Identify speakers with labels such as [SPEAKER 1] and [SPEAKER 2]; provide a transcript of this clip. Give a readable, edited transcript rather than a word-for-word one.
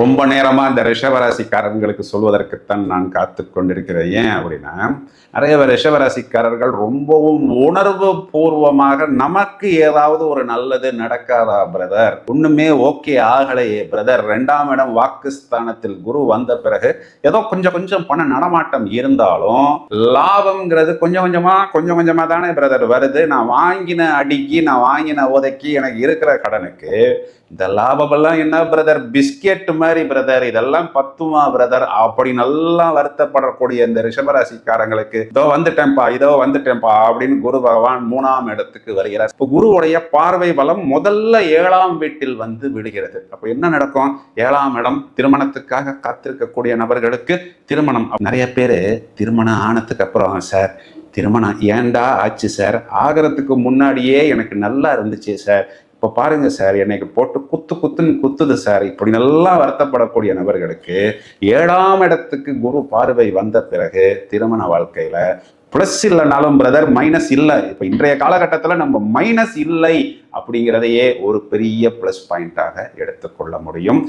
[SPEAKER 1] ரொம்ப நேரமா இந்த ரிஷபராசிக்காரர்களுக்கு சொல்வதற்குத்தான் நான் காத்து கொண்டிருக்கிறேன். ஏன் அப்படின்னா, நிறைய ரிஷபராசிக்காரர்கள் ரொம்பவும் உணர்வு பூர்வமாக நமக்கு ஏதாவது ஒரு நல்லது நடக்காதா பிரதர், ஒண்ணுமே ஓகே ஆகலையே பிரதர், 2ஆம் இடம் வாக்குஸ்தானத்தில் குரு வந்த பிறகு ஏதோ கொஞ்சம் கொஞ்சம் பண நடமாட்டம் இருந்தாலும் லாபம்ங்கிறது கொஞ்சம் கொஞ்சமா தானே பிரதர் வருது. நான் வாங்கின அடிக்கு, நான் வாங்கின உதைக்கு, எனக்கு இருக்கிற கடனுக்கு இந்த லாபமெல்லாம் என்ன பிரதர், பிஸ்கெட் மாதிரி பிரதர், இதெல்லாம் பத்துமா பிரதர் அப்படி நல்லா வருத்தப்படக்கூடிய இந்த ரிஷபராசிக்காரங்களுக்கு இதோ வந்துட்டேன்ப்பா அப்படின்னு குரு பகவான் 3ஆம் இடத்துக்கு வருகிறார். இப்போ குருவுடைய பார்வை பலம் முதல்ல 7ஆம் வீட்டில் வந்து விடுகிறது. அப்போ என்ன நடக்கும்? 7ஆம் இடம் திருமணத்துக்காக காத்திருக்கக்கூடிய நபர்களுக்கு திருமணம். நிறைய பேர் திருமணம் ஆனதுக்கு அப்புறம், சார் திருமணம் ஏண்டா ஆச்சு சார், ஆகிறதுக்கு முன்னாடியே எனக்கு நல்லா இருந்துச்சு சார், இப்போ பாருங்க சார் என்னைக்கு போட்டு குத்துன்னு குத்துது சார், இப்படி நல்லா வருத்தப்படக்கூடிய நபர்களுக்கு 7ஆம் இடத்துக்கு குரு பார்வை வந்த பிறகு திருமண வாழ்க்கையில பிளஸ் இல்லைனாலும் பிரதர் மைனஸ் இல்லை. இப்போ இன்றைய காலகட்டத்தில் நம்ம மைனஸ் இல்லை அப்படிங்கிறதையே ஒரு பெரிய பிளஸ் பாயிண்டாக எடுத்துக்கொள்ள முடியும்.